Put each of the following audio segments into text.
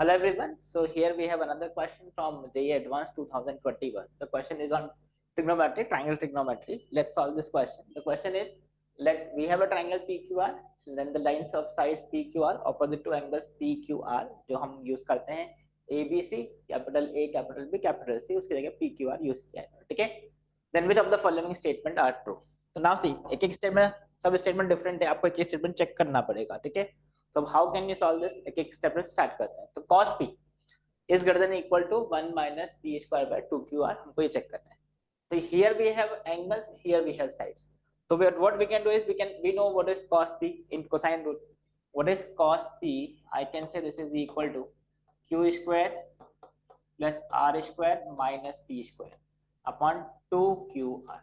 Hello everyone. So here we have another question from JEE Advanced 2021. The question is on trigonometry, triangle trigonometry. Let's solve this question. The question is, let we have a triangle PQR and then the lines of sides PQR opposite to angles PQR जो हम use करते हैं ABC capital A capital B capital C उसकी जगह PQR use किया है. ठीक है. Then which of the following statement are true? तो now see एक एक स्टेटमेंट सब स्टेटमेंट डिफरेंट है, आपको एक स्टेटमेंट चेक करना पड़ेगा. ठीक है. So how can you solve this? एक एक स्टेप में स्टार्ट करते हैं. तो cos p is greater than equal to 1 minus p square by 2qr हमको ये चेक करना है. So here we have angles, here we have sides. So what we can do is we know what is cos p in cosine rule. What is cos p? I can say this is equal to q square plus r square minus p square upon 2qr.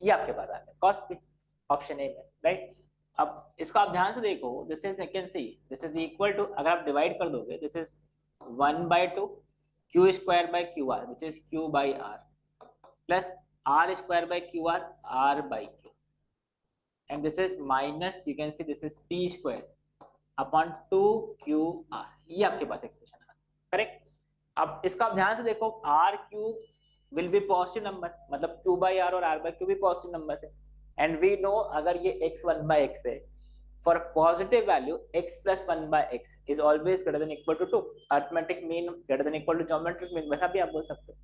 ये आपके पास आ गया cos p option A में, right. अब इसको आप ध्यान से देखो. This is can see this is equal to, अगर आप डिवाइड कर दोगे, this is 1/2 Q square by Q R which is Q by R plus R square by Q R by Q and this is minus you can see this is P square upon 2qr. ये आपके पास expression है, correct. अब इसको आप ध्यान से देखो, r q will be positive number, मतलब क्यू बाई आर और आर बाई क्यू भी पॉजिटिव नंबर है. एंड वी नो अगर ये x 1/x है, for positive value x plus 1/x is always greater than equal to 2. Arithmetic mean greater than equal to geometric mean, वैसा भी आप बोल सकते हो.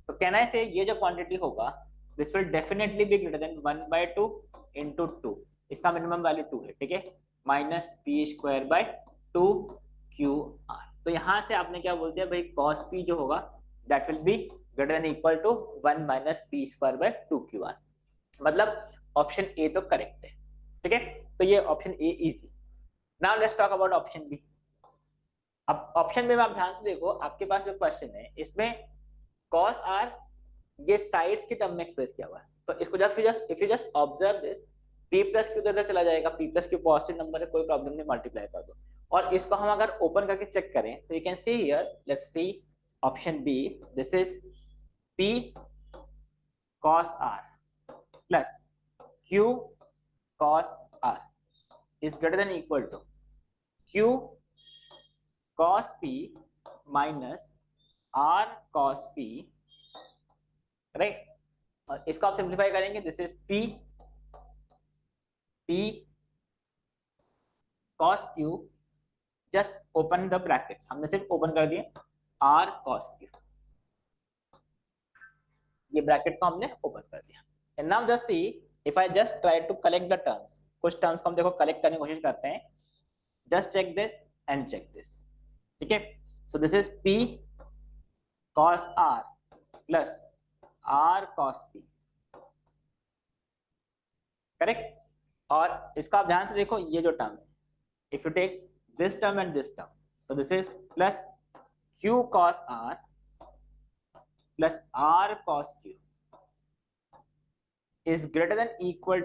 तो कैन आई से ये जो क्वांटिटी होगा this will definitely be greater then 1/2 into 2. इसका मिनिमम वैल्यू 2 है, ठीक है, minus P square by 2qr. तो यहाँ से आपने क्या बोल दिया भाई, cos p जो होगा that will be greater than equal to 1 minus p square by 2qr. मतलब ऑप्शन ए तो करेक्ट है. ठीक है, तो ये option A easy. Now let's talk about option B. अब ऑप्शन बी में आप ध्यान से देखो, आपके पास जो क्वेश्चन है इसमें cos r ये साइड्स की टर्म में एक्सप्रेस किया हुआ है. तो इसको just if you just observe this, p plus Q इधर चला जाएगा, p plus Q positive number है, कोई प्रॉब्लम नहीं, मल्टीप्लाई कर दो. और इसको हम अगर ओपन करके चेक करें तो you can see here, let's see option B, this is p cos r plus q cos r is greater than equal to q cos p minus r cos p, right. और इसको आप simplify करेंगे, this is p cos q, just open the brackets, हमने सिर्फ open कर दिए, r cos q, ये bracket को हमने ओपन कर दिया. And now just see if I just try to collect the terms, कुछ टर्म्स को हम देखो कलेक्ट करने की कोशिश करते हैं. just check this and check this, ठीक है. so this is p cos r plus r cos p, correct. और इसका आप ध्यान से देखो, ये जो टर्म है, if you take this term and this term, so this is plus q cos r plus r cos q is greater than equal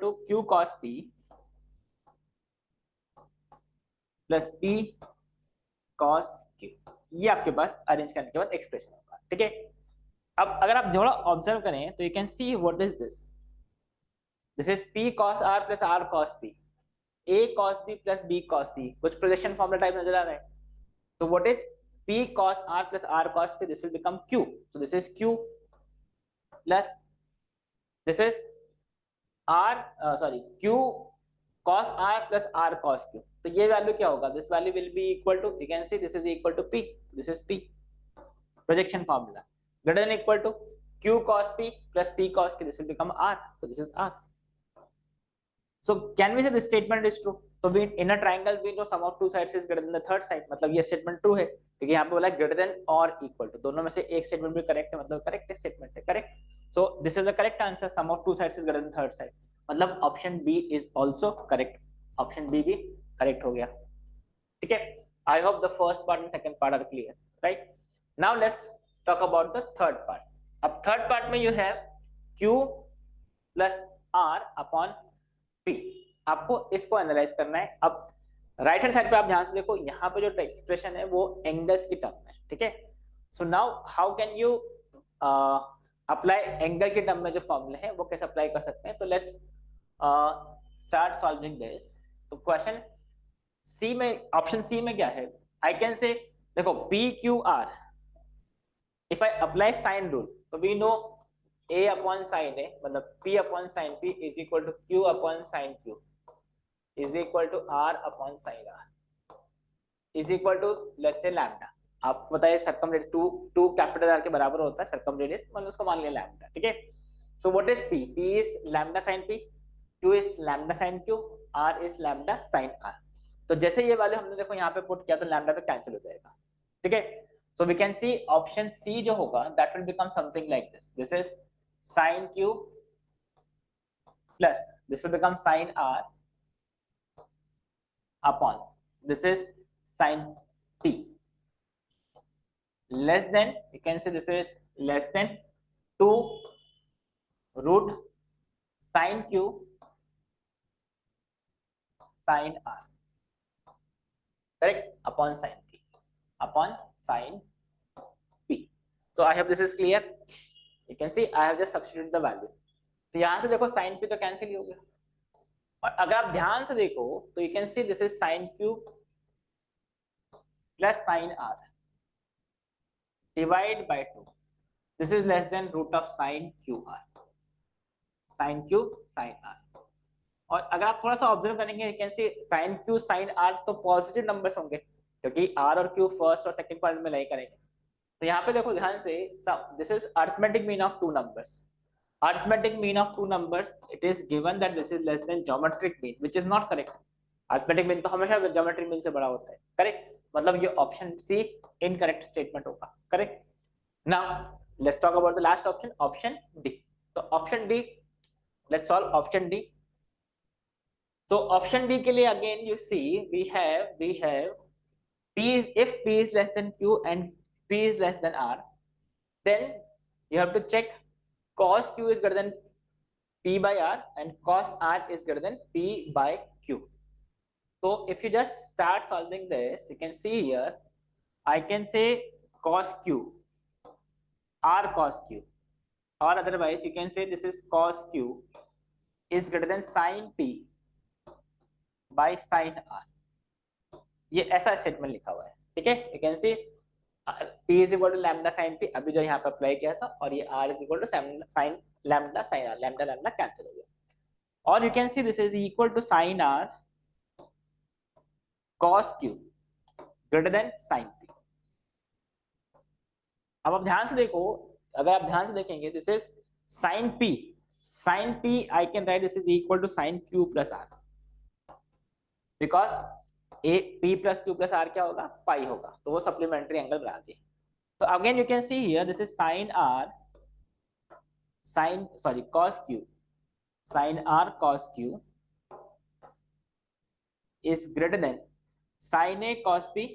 to q cos p plus p cos q. ये आपके पास arrange करने के बाद expression होगा, ठीक है. अब अगर आप थोड़ा ऑब्जर्व करें तो you can see what is this. This is p cos r plus r cos p, a cos b plus b cos c, कुछ प्रोजेक्शन फॉर्मूला टाइप नजर आ रहा है. तो what is p cos r plus r cos p, this will become q. so this is q plus this is q cos r plus r cos q. तो ये value क्या होगा, this value will be equal to, you can see this is equal to p, this is p, projection formula, greater than equal to q cos p plus p cos q, this will become r, so this is r. so can we say this statement is true? तो we in a triangle we know sum of two sides is greater than the third side, मतलब ये statement true है क्योंकि यहाँ पे बोला greater than और equal to, दोनों में से एक स्टेटमेंट भी करेक्ट है, मतलब करेक्ट स्टेटमेंट है, correct. so this is the correct answer, sum of two sides is greater than third side, मतलब option B is also correct. Option B भी करेक्ट हो गया, ठीक है. I hope the first part and second part are clear, right. Now let's talk about the third part. अब third part में you have q plus r upon p. आपको इसको analyse करना है. अब राइट हैंड साइड पे आप ध्यान से देखो, यहाँ पे जो एक्सप्रेशन है वो एंगल्स की टर्म में, ठीक है. So now how can you apply angle के टर्म में जो फॉर्मूले हैं वो कैसे अप्लाई कर सकते हैं. तो लेट्स स्टार्ट सॉल्विंग दिस. तो क्वेश्चन सी में, ऑप्शन सी में क्या है, आई कैन से देखो P Q R, if I apply sine rule तो we know a upon sine A मतलब p upon sine p is equal to q upon sine q is equal to r upon sine r is equal to let's say lambda. आपको बताइए सर्कमरेडियस to capital R के बराबर होता है सर्कमरेडियस, मतलब उसको मान लिया लैम्डा, ठीक है। So what is p? p is lambda sine p, q is lambda sine q, r is lambda sine r। तो जैसे ये वाले हमने देखो यहाँ पे पुट किया तो लैम्डा तो कैंसिल हो जाएगा, ठीक है। So we can see option C जो होगा that will become something like this, this is sin q plus this will become sin r upon this is sin t less than, you can say this is less than 2 root sin q sin r, correct, upon sin p upon sin p. So I hope this is clear. You can see I have just substituted the value. तो यहां से देखो sin p तो cancel ही हो गया, और अगर आप ध्यान से देखो तो you can see this is sin q plus sin r divide by 2, this is less than root of sin q r, sin q sin r। और अगर आप थोड़ा सा ऑब्जर्व करेंगे you can C sin q sin r तो positive numbers होंगे क्योंकि r और q फर्स्ट और सेकंड क्वाड्रेंट में लाई करेंगे। तो यहाँ पे देखो ध्यान से this is arithmetic mean of two numbers, arithmetic mean of two numbers, it is given that this is less than geometric mean, which is not correct. arithmetic mean तो हमेशा geometric mean से बड़ा होता है, correct, मतलब ये option C incorrect statement होगा, correct. Now let's talk about the last option, option D. तो option D, let's solve option D. तो ऑप्शन डी के लिए again you see we have p is, if p is less than q and p is less than r, then you have to check cos q is greater than p by r and cos r is greater than p by q. So if you just start solving this, you can see here I can say cos q r cos q, or otherwise you can say this is cos q is greater than sin p by sin r, ये ऐसा statement लिखा हुआ है, ठीक है। You can C p is equal to lambda sin p अभी जो यहाँ पे अप्लाई किया था, और ये r is equal to sin lambda sin r, lambda lambda cancel हो गया, और you can see this is equal to sin r cos q greater than sin p। अब आप ध्यान से देखो, अगर आप ध्यान से देखेंगे this is sin p I can write this is equal to sin q plus r, because a p plus q plus r क्या होगा, पाई होगा, तो वो सप्लीमेंट्री एंगल बना दिए। तो again you can see here this is sin r cos q sin r cos q is greater than sin a cos b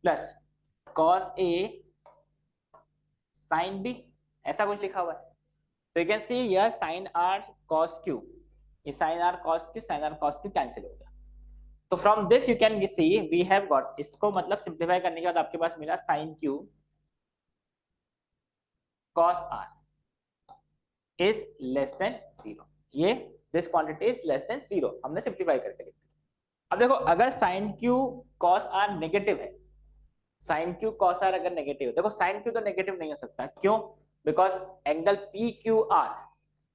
plus cos a sin b, ऐसा कुछ लिखा हुआ है। तो you can see here sin r cos q, ये sin r cos q cancel हो गया। तो from this you can see we have got, इसको मतलब सिंप्लीफाई करने के बाद आपके पास मिला sin q cos r is less than 0, ये this quantity is less then 0 हमने सिंप्लीफाई करके लिख दिया। अब देखो अगर sin q cos r negative है, sin q cos r अगर नेगेटिव है, देखो sin q तो नेगेटिव नहीं हो सकता, क्यों, because angle PQR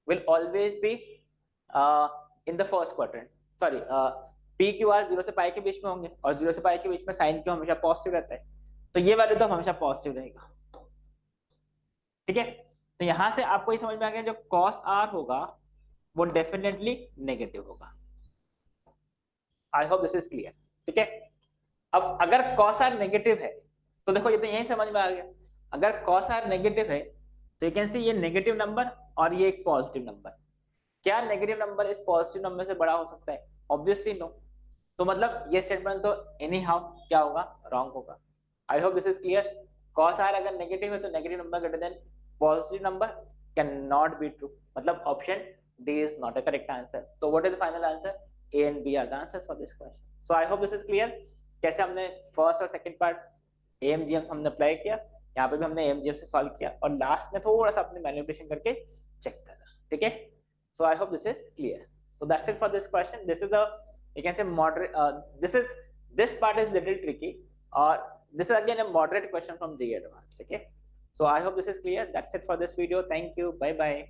will always be in the first quadrant, sorry PQR 0 से पाई के बीच में होंगे, और 0 से पाई के बीच में sin q हमेशा पॉजिटिव रहता है, तो ये वैल्यू तो हमेशा पॉजिटिव रहेगा, ठीक है। तो यहां से आपको ये समझ में आ गया जो cos r होगा वो डेफिनेटली नेगेटिव होगा। I hope this is clear, ठीक है। अब अगर cos r नेगेटिव है तो देखो ये तो यही समझ में आ गया, अगर cos r नेगेटिव है तो यू कैन सी ये नेगेटिव नंबर और ये एक पॉजिटिव नंबर, क्या नेगेटिव नंबर इस पॉजिटिव नंबर से बड़ा हो सकता है, ऑब्वियसली नो। तो मतलब ये स्टेटमेंट तो एनी हाउ क्या होगा, रॉन्ग होगा। I hope this is clear. cos r अगर नेगेटिव है तो negative number greater than positive number can not be true, मतलब option D is not a correct answer. तो what is the final answer, A and B are the answers for this question. So I hope this is clear, कैसे हमने first और second part AMGM हमने apply किया, यहाँ पे भी हमने AMGM से सॉल्व किया, और लास्ट में थोड़ा सा अपने मैनिपुलेशन करके चेक करा, ठीक है। So I hope this is clear. So that's it for this question. This is a You can say moderate. This part is little tricky, or this is again a moderate question from JEE Advanced. Okay, so I hope this is clear. That's it for this video. Thank you. Bye bye.